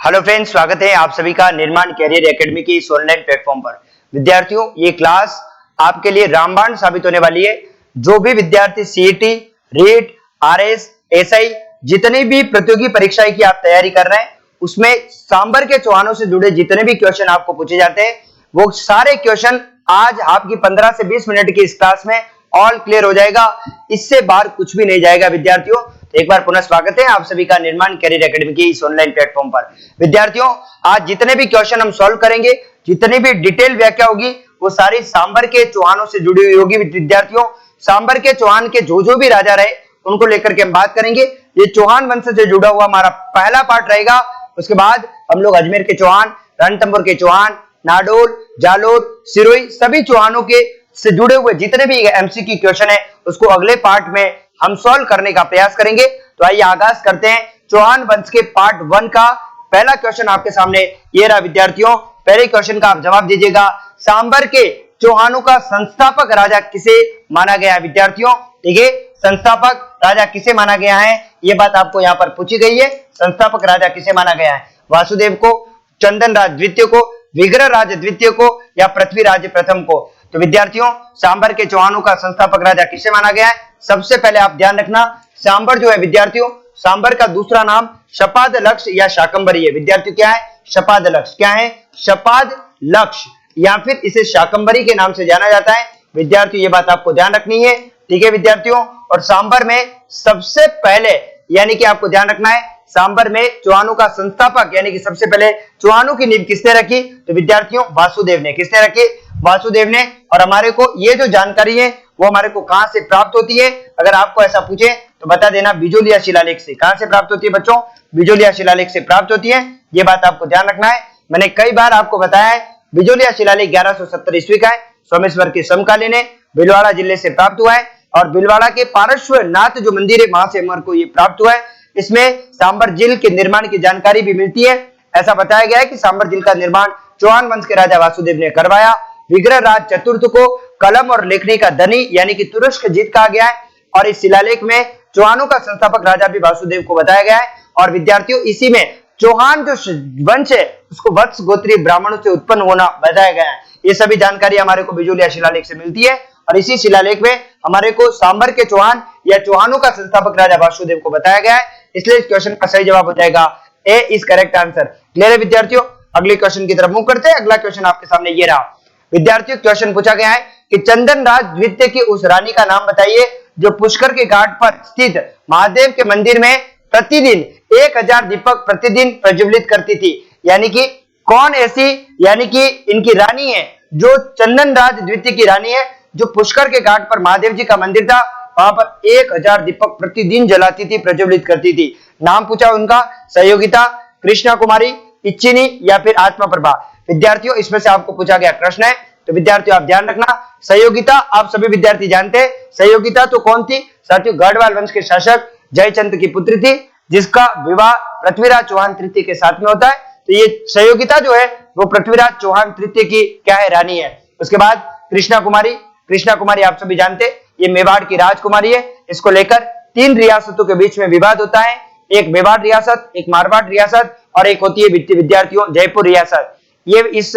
Hello friends, स्वागत है आप सभी का निर्माण कैरियर एकेडमी की इस ऑनलाइन प्लेटफॉर्म पर। विद्यार्थियों, ये क्लास आपके लिए रामबाण साबित होने वाली है। जो भी विद्यार्थी सीईटी, रीट, आरएस, एसआई जितनी भी प्रतियोगी परीक्षाएं की आप तैयारी कर रहे हैं, उसमें सांबर के चौहानों से जुड़े जितने भी क्वेश्चन आपको पूछे जाते हैं, वो सारे क्वेश्चन आज आपकी 15 से 20 मिनट की इस क्लास में ऑल क्लियर हो जाएगा। इससे बाहर कुछ भी नहीं जाएगा। विद्यार्थियों, तो एक बार पुनः स्वागत है आप सभी का निर्माण कैरियर एकेडमी की इस ऑनलाइन प्लेटफॉर्म पर। विद्यार्थियों, आज जितने भी क्वेश्चन हम सॉल्व करेंगे, जितनी भी डिटेल व्याख्या होगी, वो सारी सांबर के चौहानों से जुड़ी हुई होगी। विद्यार्थियों, सांबर के चौहान के जो भी राजा रहे, उनको लेकर के हम बात करेंगे। ये चौहान वंश से जुड़ा हुआ हमारा पहला पार्ट रहेगा। उसके बाद हम लोग अजमेर के चौहान, रणथंभौर के चौहान, नाडोल, जालोर, सिरोही, सभी चौहानों के से जुड़े हुए जितने भी एमसीक्यू क्वेश्चन है, उसको अगले पार्ट में हम सॉल्व करने का प्रयास करेंगे। तो आइए आगाज करते हैं चौहान वंश के पार्ट 1 का। पहला क्वेश्चन आपके सामने ये रहा। विद्यार्थियों, पहले क्वेश्चन का आप जवाब दीजिएगा। सांबर के चौहानों का संस्थापक राजा किसे माना गया है? विद्यार्थियों, ठीक है, संस्थापक राजा किसे माना गया है, ये बात आपको यहाँ पर पूछी गई है। संस्थापक राजा किसे माना गया है? वासुदेव को, चंदन राज द्वितीय को, विग्रह राज द्वितीय को, या पृथ्वीराज प्रथम को? तो विद्यार्थियों, सांबर के चौहानों का संस्थापक राजा किसे माना गया है? सबसे पहले आप ध्यान रखना, सांबर जो है विद्यार्थियों, सांबर का दूसरा नाम शपाद लक्ष या शाकंभरी है। विद्यार्थियों, क्या है? शपाद लक्ष। क्या है? शपाद लक्ष, या फिर इसे शाकंभरी के नाम से जाना जाता है। विद्यार्थियों, ये बात आपको ध्यान रखनी है, ठीक है विद्यार्थियों। और सांबर में सबसे पहले, यानी कि आपको ध्यान रखना है, सांबर में चौहानों का संस्थापक यानी कि सबसे पहले चौहानों की नींव किसने रखी? तो विद्यार्थियों, वासुदेव ने। किसने रखी? वासुदेव ने। और हमारे को ये जो जानकारी है वो हमारे को कहां से प्राप्त होती है? अगर आपको ऐसा पूछे तो बता देना, बिजोलिया शिलालेख से। कहां से प्राप्त होती है बच्चों? बिजोलिया शिलालेख से प्राप्त होती है। ये बात आपको ध्यान रखना है। मैंने कई बार आपको बताया है, बिजोलिया शिलालेख 1170 ईस्वी का है। सोमेश्वर के समकालीन है, भीलवाड़ा जिले से प्राप्त हुआ है। और भीलवाड़ा के पार्श्वनाथ जो मंदिर है, वहां से हमारे को ये प्राप्त हुआ है। इसमें सांबर झील के निर्माण की जानकारी भी मिलती है। ऐसा बताया गया है कि सांबर झील का निर्माण चौहान वंश के राजा वासुदेव ने करवाया। विग्रह राज चतुर्थ को कलम और लेखनी का धनी यानी कि तुरस्क जीत कहा गया है। और इस शिलालेख में चौहानों का संस्थापक राजा भी वासुदेव को बताया गया है। और विद्यार्थियों, इसी में चौहान जो वंश है उसको वत्स गोत्रीय ब्राह्मणों से उत्पन्न होना बताया गया है। ये सभी जानकारी हमारे को बिजोलिया शिलालेख से मिलती है। और इसी शिलालेख में हमारे को सांबर के चौहान या चौहानों का संस्थापक राजा वासुदेव को बताया गया है। इसलिए इस क्वेश्चन का सही जवाब हो जाएगा ए इज करेक्ट आंसर। क्लियर है विद्यार्थियों? अगले क्वेश्चन की तरफ मूव करते हैं। अगला क्वेश्चन आपके सामने ये रहा। विद्यार्थियों, क्वेश्चन पूछा गया है कि चंदन राज द्वितीय की उस रानी का नाम बताइए जो पुष्कर के घाट पर स्थित महादेव के मंदिर में प्रतिदिन 1000 दीपक प्रतिदिन प्रज्वलित करती थी। यानी कि कौन ऐसी, यानी कि इनकी रानी है जो चंदन राज द्वितीय की रानी है, जो पुष्कर के घाट पर महादेव जी का मंदिर था, वहां पर 1000 दीपक प्रतिदिन जलाती थी, प्रज्वलित करती थी। नाम पूछा उनका, सहयोगिता, कृष्णा कुमारी, इच्छिनी, या फिर आत्मा प्रभा। विद्यार्थियों, इसमें से आपको पूछा गया प्रश्न है, तो विद्यार्थियों आप ध्यान रखना। सहयोगिता आप सभी विद्यार्थी जानते हैं। सहयोगिता तो कौन थी साथियों? गढ़वाल वंश के शासक जयचंद की पुत्री थी, जिसका विवाह पृथ्वीराज चौहान तृतीय के साथ में होता है। तो ये सहयोगिता जो है वो पृथ्वीराज चौहान तृतीय की क्या है? रानी है। उसके बाद कृष्णा कुमारी। कृष्णा कुमारी आप सभी जानते हैं, ये मेवाड़ की राजकुमारी है। इसको लेकर 3 रियासतों के बीच में विवाद होता है। एक मेवाड़ रियासत, एक मारवाड़ रियासत, और एक होती है विद्यार्थियों जयपुर रियासत। ये इस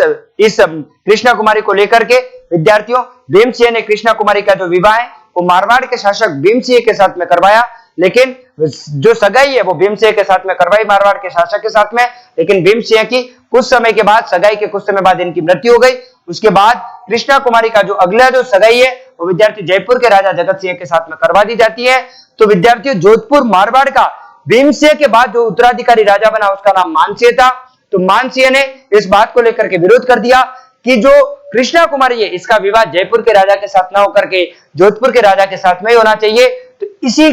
कृष्णा कुमारी को लेकर के विद्यार्थियों भीमसिंह ने कृष्णा कुमारी का जो विवाह है वो मारवाड़ के शासक भीमसिंह के साथ में करवाया। लेकिन जो सगाई है वो भीमसिंह के साथ में करवाई, मारवाड़ के शासक के साथ में। लेकिन भीमसिंह की कुछ समय के बाद, सगाई के कुछ समय बाद इनकी मृत्यु हो गई। उसके बाद कृष्णा कुमारी का जो अगला जो सगाई है वो विद्यार्थी जयपुर के राजा जगत सिंह के साथ में करवा दी जाती है। तो विद्यार्थियों, जोधपुर मारवाड़ का भीमसिंह के बाद जो उत्तराधिकारी राजा बना उसका नाम मानसिंह था। तो मानसिंह ने इस बात को लेकर के विरोध कर दिया कि जो कृष्णा कुमारी है इसका विवाह जयपुर के राजा के साथ ना होकर के जोधपुर के राजा के साथ में ही होना चाहिए। तो इसी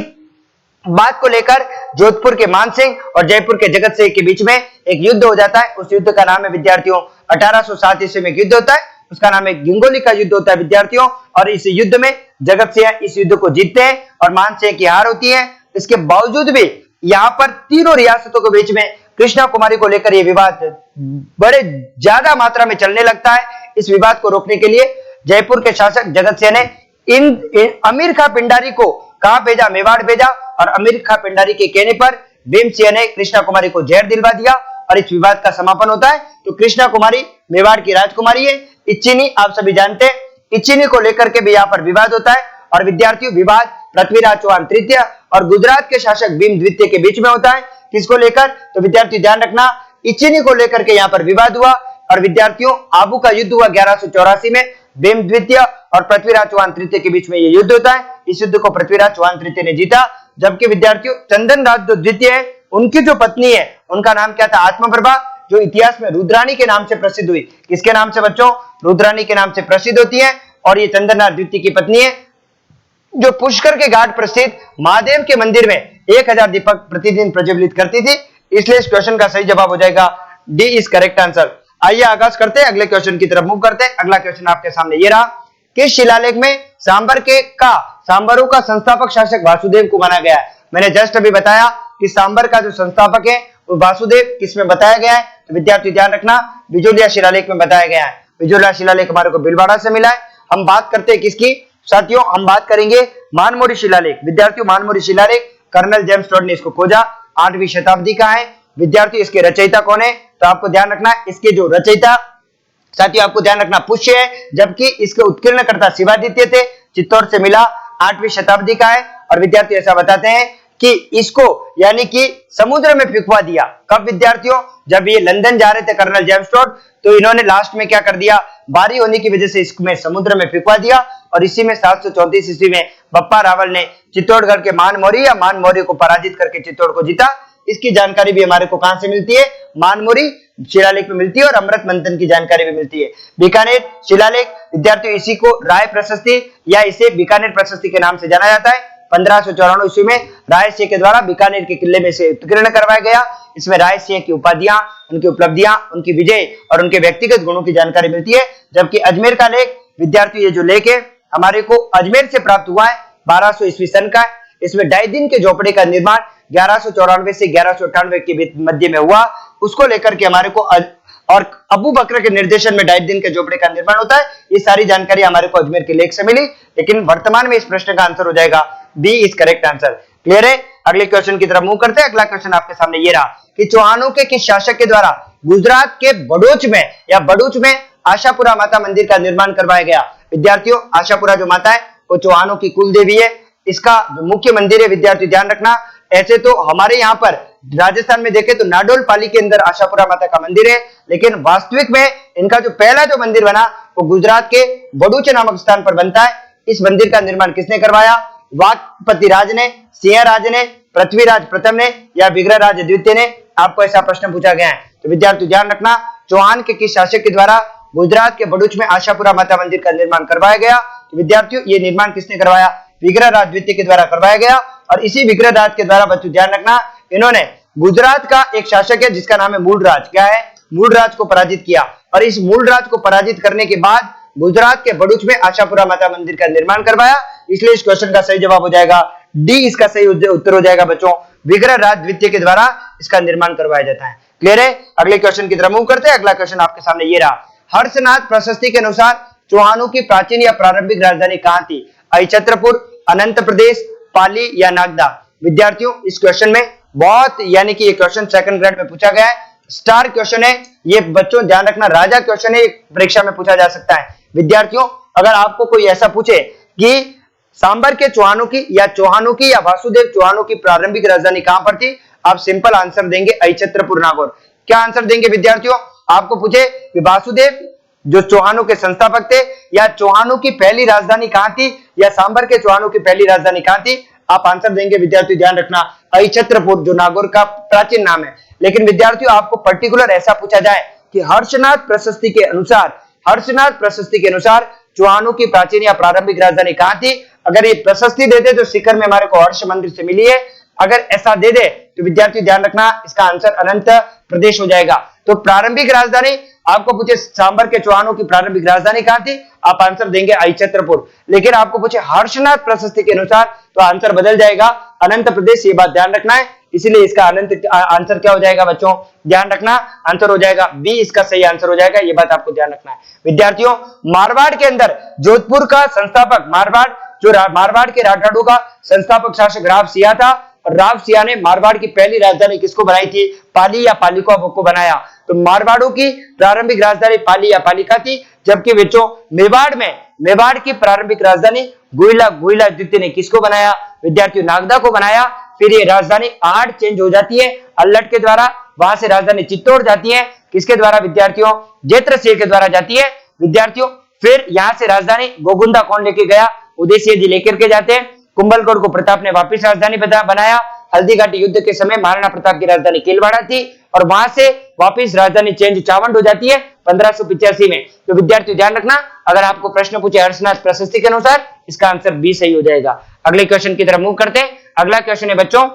बात को लेकर जोधपुर के मानसिंह और जयपुर के जगत सिंह के बीच में एक युद्ध हो जाता है। उस युद्ध का नाम है विद्यार्थियों 1807 ईस्वी में युद्ध होता है, उसका नाम है गिंगोली का युद्ध होता है विद्यार्थियों। और इस युद्ध में जगत सिंह इस युद्ध को जीतते हैं और मानसिंह की हार होती है। इसके बावजूद भी यहाँ पर तीनों रियासतों के बीच में कृष्णा कुमारी को लेकर यह विवाद बड़े ज्यादा मात्रा में चलने लगता है। इस विवाद को रोकने के लिए जयपुर के शासक जगत सिंह ने इन अमीर खां पिंडारी को कहां भेजा? मेवाड़ भेजा। और अमीर खां पिंडारी के कहने पर भीमसिंह ने कृष्णा कुमारी को जहर दिलवा दिया और इस विवाद का समापन होता है। तो कृष्णा कुमारी मेवाड़ की राजकुमारी है। इच्छिनी आप सभी जानते हैं, इच्छिनी को लेकर के भी यहाँ पर विवाद होता है। और विद्यार्थियों विवाद पृथ्वीराज चौहान तृतीय और गुजरात के शासक भीम द्वितीय के बीच में होता है। किसको लेकर? तो विद्यार्थी ध्यान रखना, इच्छिनी को लेकर के यहाँ पर विवाद हुआ और विद्यार्थियों आबू का युद्ध हुआ 1184 में। भीम द्वितीय और पृथ्वीराज चौहान तृतीय के बीच में ये युद्ध होता है। इस युद्ध को पृथ्वीराज चौहान तृतीय ने जीता। जबकि विद्यार्थियों चंदन राज जो द्वितीय है, उनकी जो पत्नी है उनका नाम क्या था? आत्मप्रभा, जो इतिहास में रुद्राणी के नाम से प्रसिद्ध हुई। किसके नाम से बच्चों? रुद्राणी के नाम से प्रसिद्ध होती है। और ये चंदन राज द्वितीय की पत्नी है, जो पुष्कर के घाट पर स्थित महादेव के मंदिर में 1000 दीपक प्रतिदिन प्रज्वलित करती थी। इसलिए इस क्वेश्चन का सही जवाब हो जाएगा डी इज करेक्ट आंसर। आइए आगाज करते हैं, अगले क्वेश्चन की तरफ मूव करते हैं। अगला क्वेश्चन आपके सामने ये रहा, किस शिलालेख में सांबरों का संस्थापक शासक वासुदेव को माना गया है? मैंने जस्ट अभी बताया कि सांबर का जो संस्थापक है वो वासुदेव, किसमें बताया गया है? तो विद्यार्थी ध्यान रखना, बिजोलिया शिलालेख में बताया गया है। बिजोलिया शिलालेख हमारे को भीलवाड़ा से मिला है। हम बात करते हैं किसकी साथियों? हम बात करेंगे मानमोरी शिलालेख। विद्यार्थियों मानमोरी शिलालेख कर्नल जेम्स टोड ने इसको खोजा, 8वीं शताब्दी का है। विद्यार्थी इसके रचयिता कौन है? तो आपको ध्यान रखना, इसके जो रचयिता साथियों आपको ध्यान रखना पुष्य है, जबकि इसके उत्कीर्णकर्ता शिवादित्य थे। चित्तौड़ से मिला, 8वीं शताब्दी का है। और विद्यार्थी ऐसा बताते हैं कि इसको यानी कि समुद्र में फेंकवा दिया। कब विद्यार्थियों? जब ये लंदन जा रहे थे कर्नल जेम्स टोड, तो इन्होंने लास्ट में क्या कर दिया? भारी होने की वजह से इसमें समुद्र में फेंकवा दिया। और इसी में 734 ईस्वी में बप्पा रावल ने चित्तौड़गढ़ के मानमोरी या मानमोरी को पराजित करके चित्तौड़ को जीता। इसकी जानकारी भी हमारे को कहां से मिलती है? मानमोरी शिलालेख में मिलती है। और अमृत मंथन की जानकारी भी मिलती है। बीकानेर शिलालेख विद्यार्थियों इसी को राय प्रशस्ति या इसे बीकानेर प्रशस्ति के नाम से जाना जाता है। 1594 ईस्वी में राय सिंह के द्वारा बीकानेर के किले में से उत्कीर्ण करवाया गया। इसमें राय सिंह की उपाधियां, उनकी उपलब्धियां, उनकी विजय और उनके व्यक्तिगत गुणों की जानकारी मिलती है। जबकि अजमेर का लेख विद्यार्थी ये जो लेख है हमारे को अजमेर से प्राप्त हुआ है, 1200 ईस्वी सन का। इसमें ढाई दिन के झोपड़े का निर्माण 1194 से 1198 के मध्य में हुआ। उसको लेकर के हमारे को और अबू बकर के निर्देशन में 2.5 दिन के झोपड़े का निर्माण होता है। ये सारी जानकारी हमारे को अजमेर के लेख से मिली। लेकिन वर्तमान में इस प्रश्न का आंसर हो जाएगा B is correct answer. Clear है? अगले क्वेश्चन की तरफ मूव करते हैं। अगला क्वेश्चन आपके सामने ये रहा कि चौहानों के किस शासक के द्वारा गुजरात के बड़ूच में आशापुरा माता मंदिर का निर्माण करवाया गया? विद्यार्थियों आशापुरा जो माता है वो चौहानों की कुल देवी है। इसका जो मुख्य मंदिर है विद्यार्थी ध्यान रखना, ऐसे तो हमारे यहाँ पर राजस्थान में देखें तो नाडोल पाली के अंदर आशापुरा माता का मंदिर है। लेकिन वास्तविक में इनका जो पहला जो मंदिर बना वो गुजरात के बड़ूच नामक स्थान पर बनता है। इस मंदिर का निर्माण किसने करवाया? वाकपति राज ने, सिंहराज ने, पृथ्वीराज प्रथम ने या विग्रहराज द्वितीय ने? आपको ऐसा प्रश्न पूछा गया है। तो विद्यार्थी ध्यान रखना, चौहान के किस शासक के द्वारा गुजरात के बड़ूच में आशापुरा माता मंदिर का निर्माण करवाया गया? तो विद्यार्थियों ये निर्माण किसने करवाया? विग्रहराज द्वितीय के द्वारा करवाया गया। और इसी विग्रहराज के द्वारा बच्चों ध्यान रखना, इन्होंने गुजरात का एक शासक है जिसका नाम है मूलराज। क्या है? मूलराज को पराजित किया। और इस मूलराज को पराजित करने के बाद गुजरात के बड़ूच में आशापुरा माता मंदिर का निर्माण करवाया। इसलिए इस क्वेश्चन का सही जवाब हो जाएगा डी, इसका सही उत्तर हो जाएगा बच्चों विग्रहराज द्वितीय के द्वारा इसका निर्माण करवाया जाता है। क्लियर है? अगले क्वेश्चन की तरफ मूव करते हैं। अगला क्वेश्चन आपके सामने ये रहा, हर्षनाथ प्रशस्ति के अनुसार चौहानों की प्राचीन या प्रारंभिक राजधानी कहां थी? अहिछत्रपुर, अनंत प्रदेश, पाली या नागदा? विद्यार्थियों इस क्वेश्चन में बहुत यानी कि ये क्वेश्चन सेकंड ग्रेड में पूछा गया है, स्टार क्वेश्चन है ये बच्चों ध्यान रखना, राजा क्वेश्चन है, परीक्षा में पूछा जा सकता है। विद्यार्थियों अगर आपको कोई ऐसा पूछे कि सांबर के चौहानों की या वासुदेव चौहानों की प्रारंभिक राजधानी कहां पर थी? आप सिंपल आंसर देंगे अहिछत्रपुर नागौर। क्या आंसर देंगे विद्यार्थियों? आपको पूछे कि वासुदेव जो चौहानों के संस्थापक थे या चौहानों की पहली राजधानी कहां थी या सांबर के चौहानों की पहली राजधानी कहां थी? आप आंसर देंगे विद्यार्थियों ध्यान रखना अहिछत्रपुर, जो नागौर का प्राचीन नाम है। लेकिन विद्यार्थियों आपको पर्टिकुलर ऐसा पूछा जाए कि हर्षनाथ प्रशस्ति के अनुसार चौहानों की प्राचीन या प्रारंभिक राजधानी कहां थी? अगर ये प्रशस्ति दे दे तो शिखर में हमारे को हर्ष मंदिर से मिली है। अगर ऐसा दे दे तो विद्यार्थी ध्यान रखना इसका आंसर अनंत प्रदेश हो जाएगा। तो प्रारंभिक राजधानी आपको पूछे सांबर के चौहानों की प्रारंभिक राजधानी कहां थी? आप आंसर देंगे अहिछत्रपुर। लेकिन आपको पूछे हर्षनाथ प्रशस्ति के अनुसार तो आंसर बदल जाएगा अनंत प्रदेश। ये बात ध्यान रखना है, इसीलिए इसका अनंत आंसर क्या हो जाएगा बच्चों? ध्यान रखना आंसर हो जाएगा बी, इसका सही आंसर हो जाएगा। ये बात आपको ध्यान रखना है। विद्यार्थियों मारवाड़ के अंदर जोधपुर का संस्थापक मारवाड़ के राठाड़ों का संस्थापक शासक राव सिंह था। और राव सिया ने मारवाड़ की पहली राजधानी किसको बनाई थी? पाली या पालिका को बनाया। तो मारवाड़ों की प्रारंभिक राजधानी पाली या पालिका थी, जबकि बच्चों मेवाड़ की प्रारंभिक राजधानी गुहिलादित्य ने किसको बनाया? विद्यार्थियों नागदा को बनाया। फिर ये राजधानी आड़ चेंज हो जाती है अल्लट के द्वारा, वहां से राजधानी चित्तौड़ जाती है किसके द्वारा? विद्यार्थियों जेत्र सिंह के द्वारा जाती है विद्यार्थियों। फिर यहां से राजधानी गोगुंदा कौन लेके गया? उदय सिंह जी लेकर के जाते हैं। कुंभलगढ़ को प्रताप ने वापिस राजधानी बनाया। हल्दी घाटी युद्ध के समय महाराणा प्रताप की राजधानी केलवाड़ा थी और वहां से वापिस राजधानी चेंज चावंड हो जाती है 1585 में। तो विद्यार्थियों ध्यान रखना, अगर आपको प्रश्न पूछे हर्षनाथ प्रशस्ति के अनुसार, इसका आंसर बी सही हो जाएगा। अगले क्वेश्चन की तरफ मूव करते हैं। अगला क्वेश्चन है बच्चों,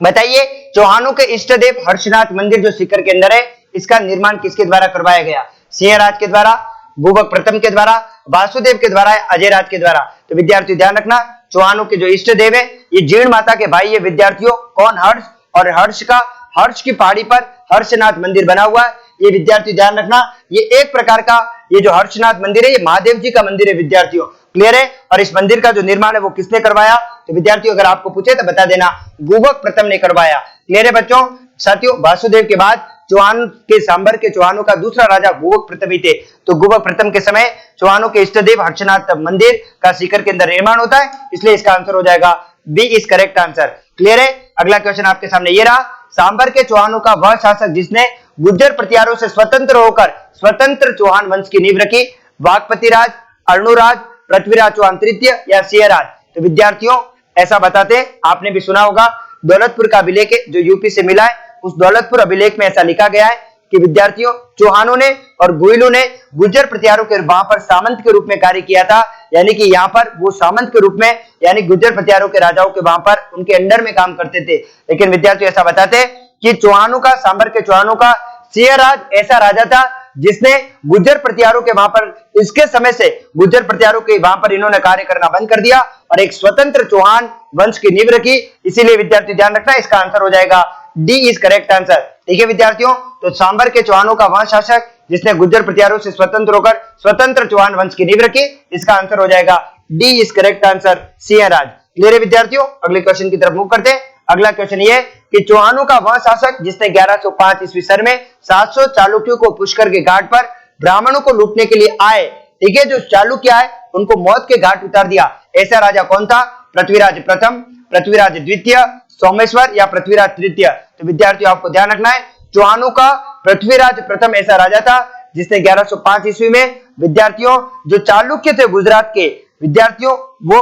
बताइए चौहानों के इष्ट देव हर्षनाथ मंदिर जो सीकर के अंदर है, इसका निर्माण किसके द्वारा करवाया गया? सिंहराज के द्वारा, भूबक प्रथम के द्वारा, वासुदेव के द्वारा, अजयराज के द्वारा। तो विद्यार्थियों ध्यान रखना, चौहानों के जो इष्ट देव है ये जीर्ण माता के भाई है विद्यार्थियों। कौन? हर्ष। और हर्ष की पहाड़ी पर हर्षनाथ मंदिर बना हुआ है। ये विद्यार्थी ध्यान रखना, ये एक प्रकार का ये जो हर्षनाथ मंदिर है ये महादेव जी का मंदिर है विद्यार्थियों। क्लियर है? और इस मंदिर का जो निर्माण है वो किसने करवाया? तो विद्यार्थियों अगर आपको पूछे तो बता देना, भूबक प्रथम ने करवाया। क्लियर है बच्चों? साथियों वासुदेव के बाद चौहान के सांबर के चौहानों का दूसरा राजा भूबक प्रथम ही थे। तो भूबक प्रथम के समय चौहानों के इष्ट देव हर्षनाथ मंदिर का सीकर के अंदर निर्माण होता है, इसलिए इसका आंसर हो जाएगा B is correct answer. Clear है? अगला क्वेश्चन आपके सामने ये रहा, सांबर के चौहानों का वह शासक जिसने गुर्जर प्रतिहारों से स्वतंत्र होकर स्वतंत्र चौहान वंश की नींव रखी? वाकपति राज, अर्णुराज, पृथ्वीराज चौहान तृतीय या सिंहराज? तो विद्यार्थियों ऐसा बताते, आपने भी सुना होगा दौलतपुर का अभिलेख जो यूपी से मिला है, उस दौलतपुर अभिलेख में ऐसा लिखा गया है कि विद्यार्थियों चौहानों ने और गुहिलों ने गुर्जर प्रतिहारों के वहां पर सामंत के रूप में कार्य किया था, यानी कि यहाँ पर वो सामंत के रूप में यानी गुर्जर प्रतिहारों के राजाओं के वहां पर उनके अंडर में काम करते थे। लेकिन विद्यार्थियों ऐसा बताते कि चौहानों का सांबर के चौहानों का सिंहराज ऐसा राजा था जिसने गुर्जर प्रतिहारों के वहां पर इसके समय से गुर्जर प्रतिहारों के वहां पर इन्होंने कार्य करना बंद कर दिया और एक स्वतंत्र चौहान वंश की नींव रखी। इसीलिए विद्यार्थी ध्यान रखना, इसका आंसर हो जाएगा डी इज करेक्ट आंसर। ठीक है विद्यार्थियों, तो सांबर के चौहानों का वह शासक जिसने गुर्जर प्रतिहारों से स्वतंत्र होकर स्वतंत्र चौहान वंश की नींव रखी, इसका आंसर हो जाएगा D is correct answer Singhraj. Clear है विद्यार्थियों? अगले क्वेश्चन की तरफ मूव करते हैं। अगला क्वेश्चन ये कि चौहानों का वह शासक जिसने 1105 ईस्वी सर में 700 चालुक्यों को पुष्कर के घाट पर ब्राह्मणों को लूटने के लिए आए, ठीक है, जो चालुक्य आए उनको मौत के घाट उतार दिया, ऐसा राजा कौन था? पृथ्वीराज प्रथम, पृथ्वीराज द्वितीय, सोमेश्वर या पृथ्वीराज तृतीय? तो विद्यार्थियों आपको ध्यान रखना है, चौहानों का पृथ्वीराज प्रथम ऐसा राजा था जिसने 1105 ईस्वी में विद्यार्थियों जो चालुक्य थे गुजरात के विद्यार्थियों वो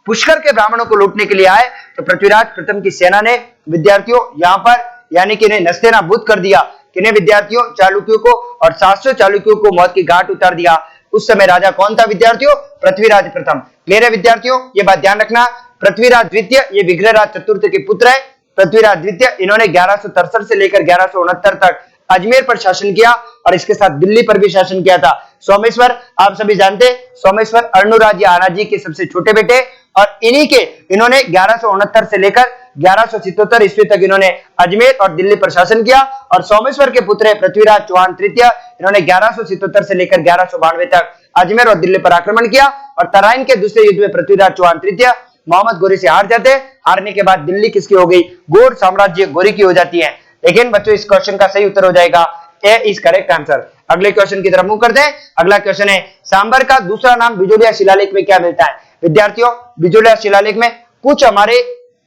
पुष्कर के ब्राह्मणों को लूटने के लिए आए, तो पृथ्वीराज प्रथम की सेना ने विद्यार्थियों यहाँ पर यानी कि इन्हें नस्तेनाबूद कर दिया, किन्हें विद्यार्थियों? चालुक्यों को, और 700 चालुक्यों को मौत की घाट उतार दिया। उस समय राजा कौन था विद्यार्थियों? पृथ्वीराज प्रथम। क्लियर है विद्यार्थियों? ये बात ध्यान रखना, पृथ्वीराज द्वितीय ये विग्रहराज चतुर्थ के पुत्र है। पृथ्वीराज द्वितीय इन्होंने 1163 से लेकर 1169 तक अजमेर पर शासन किया और इसके साथ दिल्ली पर भी शासन किया था। सोमेश्वर आप सभी जानते हैं, सोमेश्वर अर्णुराज या आनाजी के सबसे छोटे बेटे, और इन्हीं के इन्होंने 1169 से लेकर 1177 ईस्वी तक इन्होंने अजमेर और दिल्ली पर शासन किया। और सोमेश्वर के पुत्र पृथ्वीराज चौहान तृतीय, इन्होंने 1177 से लेकर 1192 तक अजमेर और दिल्ली पर आक्रमण किया। और तराइन के दूसरे युद्ध में पृथ्वीराज चौहान तृतीय मोहम्मद गोरी से हार जाते, हारने के बाद दिल्ली किसकी हो गई? गौड़ साम्राज्य गोरी की हो जाती है। लेकिन बच्चों इस क्वेश्चन का सही उत्तर हो जाएगा ए इज करेक्ट आंसर। अगले क्वेश्चन की तरफ मूव करते हैं। अगला क्वेश्चन है, सांबर का दूसरा नाम बिजोलिया शिलालेख में क्या मिलता है? विद्यार्थियों बिजोलिया शिलालेख में कुछ हमारे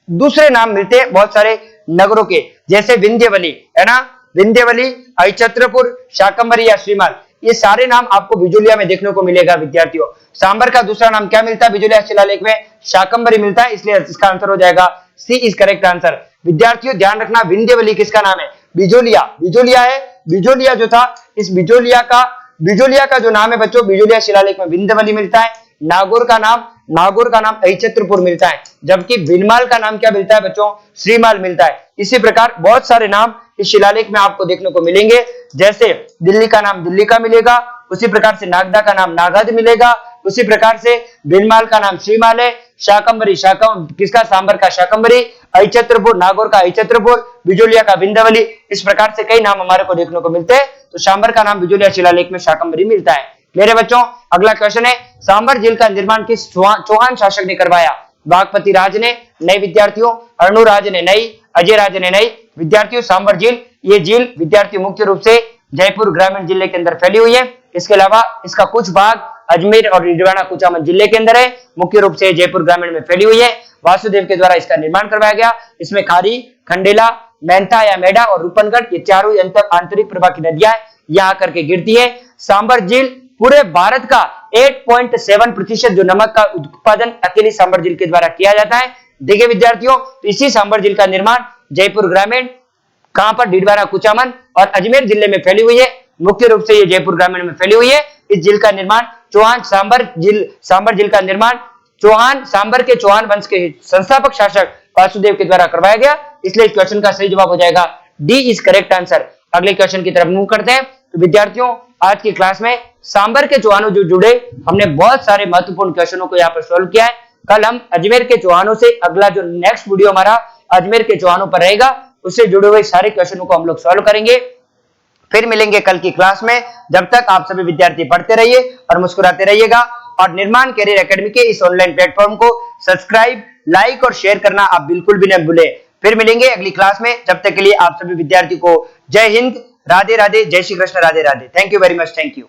दूसरे नाम मिलते हैं बहुत सारे नगरों के, जैसे विंध्यवली है ना, विंध्यवली, अहिछत्रपुर, शाकंभरी या श्रीमाल, ये सारे नाम आपको बिजोलिया में देखने को मिलेगा विद्यार्थियों। सांबर का दूसरा नाम क्या मिलता है बिजोलिया शिलालेख में? शाकंभरी मिलता है, इसलिए इसका आंसर हो जाएगा सी इज करेक्ट आंसर। विद्यार्थियों ध्यान रखना, विंध्यवली किसका नाम है? बिजोलिया, बिजोलिया है। बिजोलिया जो था, इस बिजोलिया का जो नाम है बच्चों बिजोलिया शिलालेख में विंध्यवली मिलता है। नागौर का नाम अहिछत्रपुर मिलता है, जबकि भीनमाल का नाम क्या मिलता है बच्चों? श्रीमाल मिलता है। इसी प्रकार बहुत सारे नाम इस शिलालेख में आपको देखने को मिलेंगे, जैसे दिल्ली का नाम दिल्ली का मिलेगा, उसी प्रकार से नागदा का नाम नागद मिलेगा, उसी प्रकार से भीनमाल का नाम श्रीमाल है, शाकंभरी किसका? सांबर का शाकंभरी, अहिछत्रपुर नागौर का अहिछत्रपुर, बिजोलिया का विंध्यवली, इस प्रकार से कई नाम हमारे को देखने को मिलते हैं। तो सांबर का नाम बिजोलिया शिलालेख में शाकंभरी मिलता है। मेरे बच्चों अगला क्वेश्चन है, सांबर झील का निर्माण किस चौहान शासक ने करवाया? वाकपति राज ने, नए विद्यार्थियों, अर्णुराज ने नई, अजय राज ने नई। विद्यार्थियों सांबर झील, ये झील विद्यार्थी मुख्य रूप से जयपुर ग्रामीण जिले के अंदर फैली हुई है। इसके अलावा इसका कुछ भाग अजमेर और डीडवाना कुचामन जिले के अंदर है, मुख्य रूप से जयपुर ग्रामीण में फैली हुई है। वासुदेव के द्वारा इसका निर्माण करवाया गया। इसमें खारी, खंडेला, मेहता या मेढा और रूपनगढ़, ये चारों आंतरिक प्रवाह की नदियां यहाँ आकर के गिरती है। सांबर झील पूरे भारत का 8.7% जो नमक का उत्पादन अकेली सांबर झील के द्वारा किया जाता है। देखिए विद्यार्थियों, तो इसी सांबर झील का निर्माण जयपुर ग्रामीण, कहां पर, डीडवाना कुचामन और अजमेर जिले में फैली हुई है। मुख्य रूप से ये जयपुर ग्रामीण में फैली हुई है। इस झील का निर्माण सांबर झील का निर्माण सांबर के चौहान वंश के संस्थापक शासक वासुदेव के द्वारा करवाया गया। इसलिए इस क्वेश्चन का सही जवाब हो जाएगा डी इज करेक्ट आंसर। अगले क्वेश्चन की तरफ मूव करते हैं। तो विद्यार्थियों, आज की क्लास में सांबर के चौहानों जो जुड़े, हमने बहुत सारे महत्वपूर्ण क्वेश्चनों को यहाँ पर सोल्व किया है। कल हम अजमेर के चौहानों से, अगला जो नेक्स्ट वीडियो हमारा अजमेर के चौहानों पर रहेगा, उससे जुड़े हुए सारे क्वेश्चनों को हम लोग सॉल्व करेंगे। फिर मिलेंगे कल की क्लास में। जब तक आप सभी विद्यार्थी पढ़ते रहिए और मुस्कुराते रहिएगा, और निर्माण कैरियर एकेडमी के इस ऑनलाइन प्लेटफॉर्म को सब्सक्राइब, लाइक और शेयर करना आप बिल्कुल भी न भूलें। फिर मिलेंगे अगली क्लास में। जब तक के लिए आप सभी विद्यार्थी को जय हिंद, राधे राधे, जय Shri Krishna, Radhe Radhe. Thank you very much, thank you.